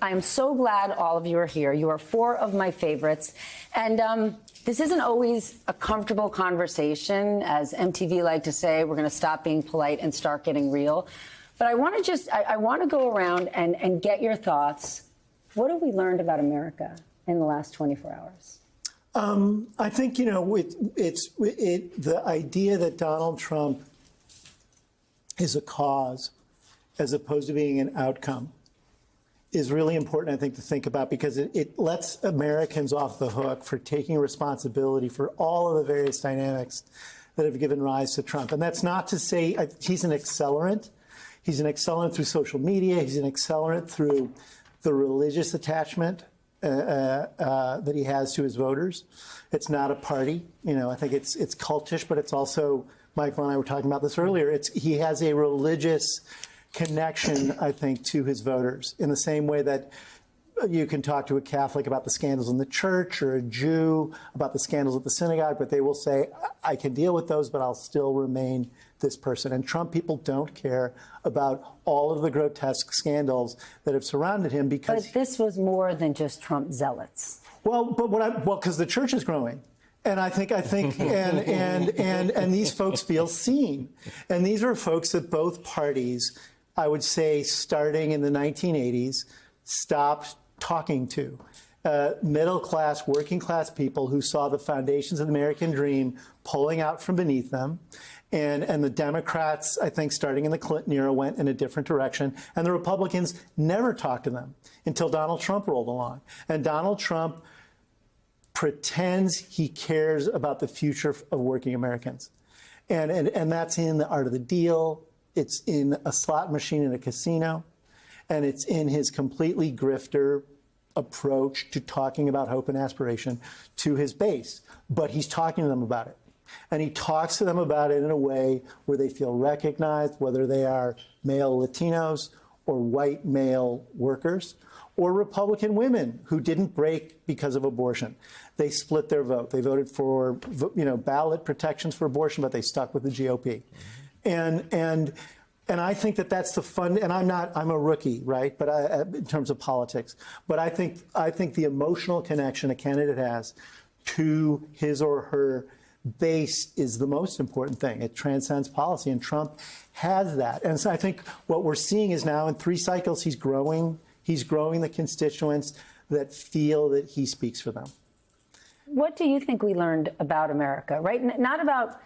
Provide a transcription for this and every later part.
I am so glad all of you are here. You are four of my favorites. And this isn't always a comfortable conversation. As MTV like to say, we're going to stop being polite and start getting real. But I want to I want to go around and get your thoughts. What have we learned about America in the last 24 hours? I think, you know, the idea that Donald Trump is a cause as opposed to being an outcome is really important, I think, to think about, because it lets Americans off the hook for taking responsibility for all of the various dynamics that have given rise to Trump. And that's not to say he's an accelerant. He's an accelerant through social media. He's an accelerant through the religious attachment that he has to his voters. It's not a party. You know, I think it's cultish, but it's also, Michael and I were talking about this earlier, he has a religious connection, I think, to his voters in the same way that you can talk to a Catholic about the scandals in the church or a Jew about the scandals at the synagogue, but they will say, I can deal with those, but I'll still remain this person. And Trump people don't care about all of the grotesque scandals that have surrounded him because... But this was more than just Trump zealots. Well, because the church is growing. And I think, and these folks feel seen. And these are folks that both parties, I would say, starting in the 1980s, stopped talking to. Middle-class, working-class people who saw the foundations of the American dream pulling out from beneath them. And the Democrats, I think, starting in the Clinton era, went in a different direction. And the Republicans never talked to them until Donald Trump rolled along. And Donald Trump pretends he cares about the future of working Americans. And that's in the art of the deal. It's in a slot machine in a casino. And it's in his completely grifter approach to talking about hope and aspiration to his base. But he's talking to them about it. And he talks to them about it in a way where they feel recognized, whether they are male Latinos or white male workers or Republican women who didn't break because of abortion. They split their vote. They voted for, you know, ballot protections for abortion, but they stuck with the GOP. And I think that that's the fun. And I'm a rookie, right? But in terms of politics, but I think the emotional connection a candidate has to his or her base is the most important thing. It transcends policy, and Trump has that. And so I think what we're seeing is now in 3 cycles, he's growing the constituents that feel that he speaks for them. What do you think we learned about America, right? Not about,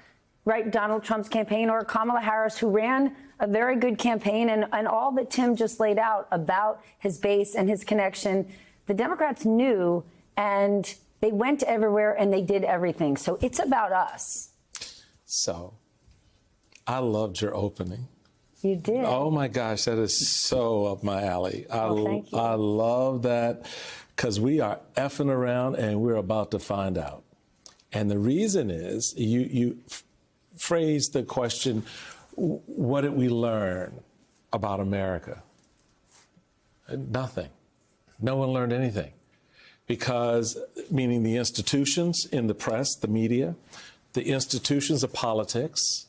right, Donald Trump's campaign or Kamala Harris, who ran a very good campaign, and all that Tim just laid out about his base and his connection. The Democrats knew, and they went everywhere and they did everything. So it's about us. So I loved your opening. You did. Oh, my gosh, that is so up my alley. Thank you. I love that, because we are effing around and we're about to find out. And the reason is you phrased the question, what did we learn about America? Nothing. No one learned anything. Because, meaning the institutions in the press, the media, the institutions of politics,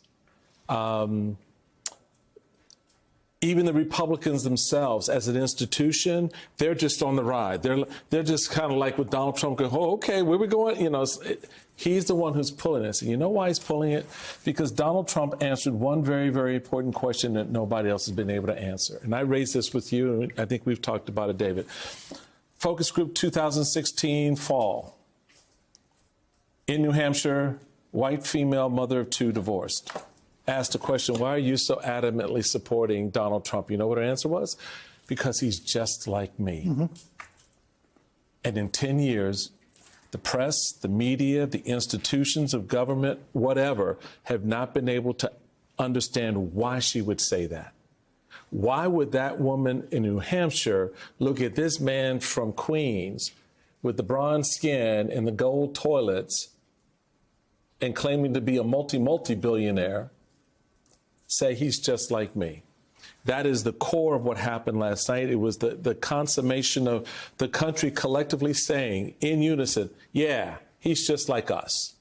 even the Republicans themselves as an institution, they're just on the ride. They're just kind of like with Donald Trump going, oh, okay, where we going? You know, he's the one who's pulling this. And you know why he's pulling it? Because Donald Trump answered one very, very important question that nobody else has been able to answer. And I raised this with you, and I think we've talked about it, David. Focus group 2016 fall. In New Hampshire, white female mother of 2 divorced. Asked the question, why are you so adamantly supporting Donald Trump? You know what her answer was? Because he's just like me. Mm-hmm. And in 10 years, the press, the media, the institutions of government, whatever, have not been able to understand why she would say that. Why would that woman in New Hampshire look at this man from Queens with the bronze skin and the gold toilets and claiming to be a multi-billionaire, say he's just like me? That is the core of what happened last night. It was the consummation of the country collectively saying in unison, yeah, he's just like us.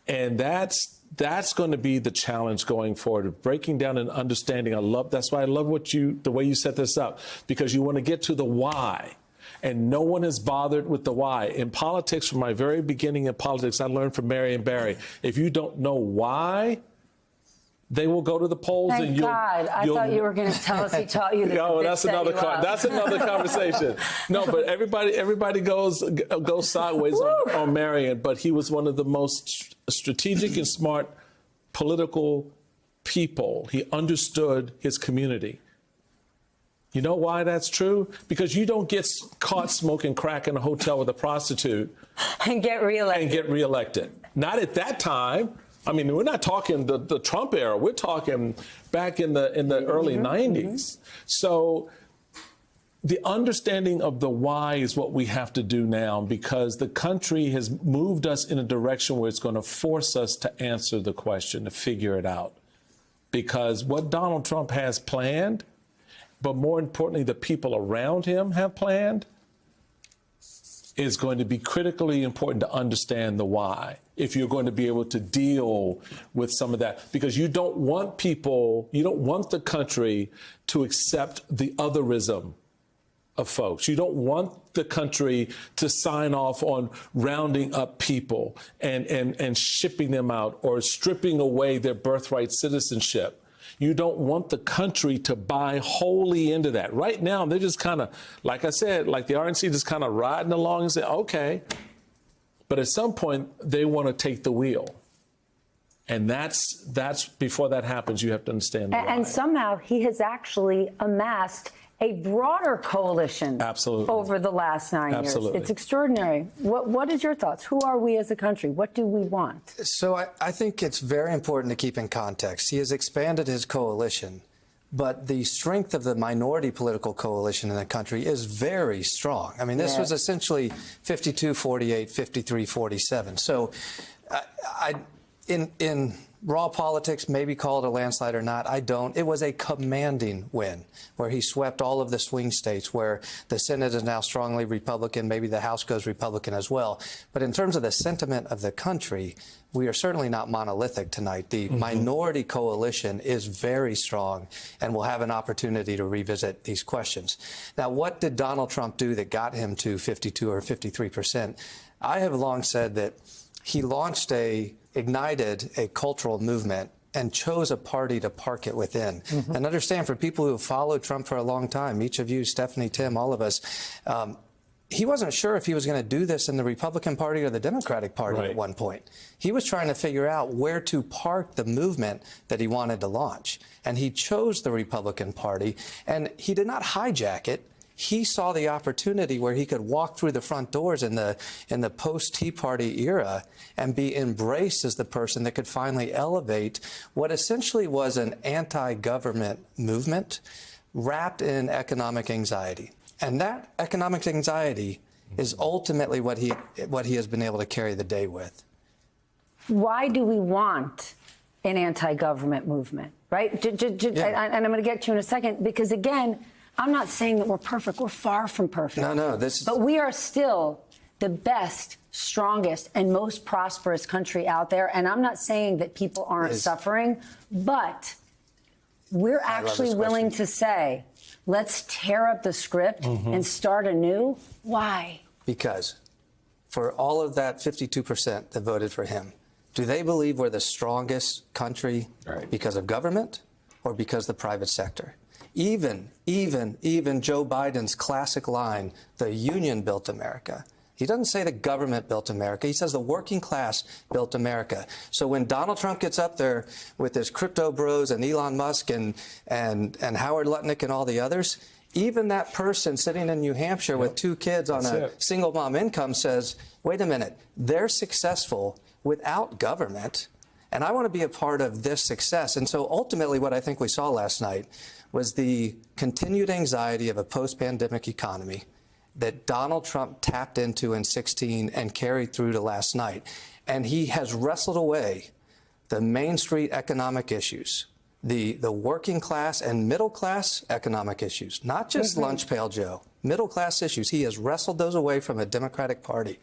And that's That's going to be the challenge going forward, breaking down and understanding. That's why I love the way you set this up, because you want to get to the why. And no one is bothered with the why. In politics, from my very beginning in politics, I learned from Marion Barry, if you don't know why, they will go to the polls. Thank and you'll, God. I thought you were going to tell us he taught you that. No, that's another conversation. No, but everybody goes sideways on Marion, but he was one of the most strategic and smart political people. He understood his community. You know why that's true? Because you don't get caught smoking crack in a hotel with a prostitute and get reelected. Not at that time. I mean, we're not talking the Trump era. We're talking back in the early 90s. So the understanding of the why is what we have to do now, because the country has moved us in a direction where it's going to force us to answer the question, to figure it out. Because what Donald Trump has planned, but more importantly, the people around him have planned, is going to be critically important to understand the why, if you're going to be able to deal with some of that. Because you don't want the country to accept the otherism of folks. You don't want the country to sign off on rounding up people and shipping them out or stripping away their birthright citizenship. You don't want the country to buy wholly into that. Right now, they're just kind of, like I said, like the RNC just kind of riding along and say, okay. But at some point, they want to take the wheel. And that's before that happens, you have to understand the why. And somehow he has actually amassed a broader coalition over the last 9 years. It's extraordinary. What is your thoughts? Who are we as a country? What do we want? So I think it's very important to keep in context. He has expanded his coalition, but the strength of the minority political coalition in the country is very strong. I mean, this was essentially 52-48, 53-47. So in raw politics, maybe call it a landslide or not, I don't. It was a commanding win where he swept all of the swing states, where the Senate is now strongly Republican, maybe the House goes Republican as well. But in terms of the sentiment of the country, we are certainly not monolithic tonight. The minority coalition is very strong, and we'll have an opportunity to revisit these questions. Now, what did Donald Trump do that got him to 52 or 53%? I have long said that he ignited a cultural movement and chose a party to park it within. And understand, for people who have followed Trump for a long time, each of you, Stephanie, Tim, all of us, he wasn't sure if he was going to do this in the Republican Party or the Democratic Party at one point. He was trying to figure out where to park the movement that he wanted to launch. And he chose the Republican Party, and he did not hijack it. He saw the opportunity where he could walk through the front doors in the post-Tea Party era and be embraced as the person that could finally elevate what essentially was an anti-government movement wrapped in economic anxiety. And that economic anxiety is ultimately what he has been able to carry the day with. Why do we want an anti-government movement, right? And I'm going to get to you in a second, because again, I'm not saying that we're perfect. We're far from perfect. No. But we are still the best, strongest, and most prosperous country out there. And I'm not saying that people aren't suffering, but we're actually willing to say, let's tear up the script and start anew. Why? Because for all of that 52% that voted for him, do they believe we're the strongest country because of government or because of the private sector? Even Joe Biden's classic line, the union built America. He doesn't say the government built America. He says the working class built America. So when Donald Trump gets up there with his crypto bros and Elon Musk and Howard Lutnick and all the others, even that person sitting in New Hampshire with 2 kids on a single mom income says, wait a minute, they're successful without government, and I want to be a part of this success. And so ultimately what I think we saw last night was the continued anxiety of a post-pandemic economy that Donald Trump tapped into in 2016 and carried through to last night. And he has wrestled away the Main Street economic issues, the working class and middle class economic issues, not just lunch pail Joe, middle class issues. He has wrestled those away from a Democratic Party.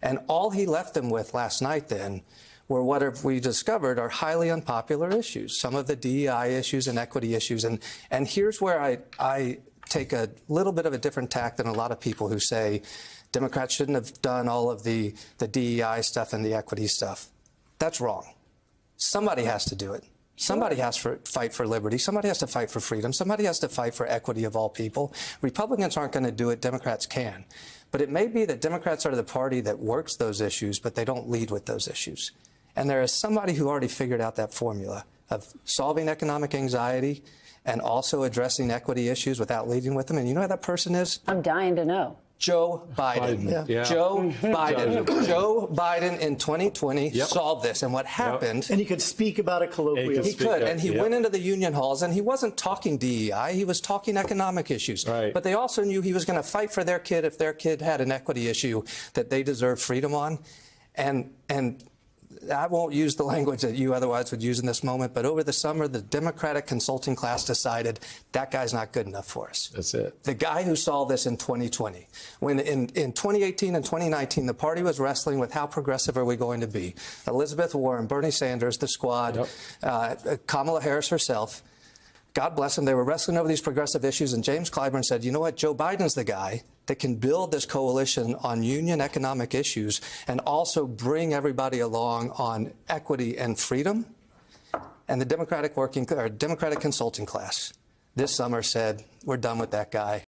And all he left them with last night then where what have we discovered are highly unpopular issues, some of the DEI issues and equity issues. And here's where I take a little bit of a different tack than a lot of people who say Democrats shouldn't have done all of the DEI stuff and the equity stuff. That's wrong. Somebody has to do it. Somebody has to fight for liberty. Somebody has to fight for freedom. Somebody has to fight for equity of all people. Republicans aren't going to do it. Democrats can. But it may be that Democrats are the party that works those issues, but they don't lead with those issues. And there is somebody who already figured out that formula of solving economic anxiety and also addressing equity issues without leading with them. And you know who that person is? I'm dying to know. Joe Biden. Yeah. Joe Biden. Joe Biden in 2020 solved this. And what happened... And he could speak about it colloquially. He could, and he went into the union halls, and he wasn't talking DEI, he was talking economic issues. Right. But they also knew he was going to fight for their kid if their kid had an equity issue that they deserved freedom on. And I won't use the language that you otherwise would use in this moment, but over the summer, the Democratic consulting class decided that guy's not good enough for us. That's it. The guy who solved this in 2020. When in 2018 and 2019, the party was wrestling with how progressive are we going to be. Elizabeth Warren, Bernie Sanders, the squad, Kamala Harris herself. God bless them. They were wrestling over these progressive issues, and James Clyburn said, you know what, Joe Biden's the guy that can build this coalition on union economic issues and also bring everybody along on equity and freedom. And the Democratic consulting class this summer said, we're done with that guy.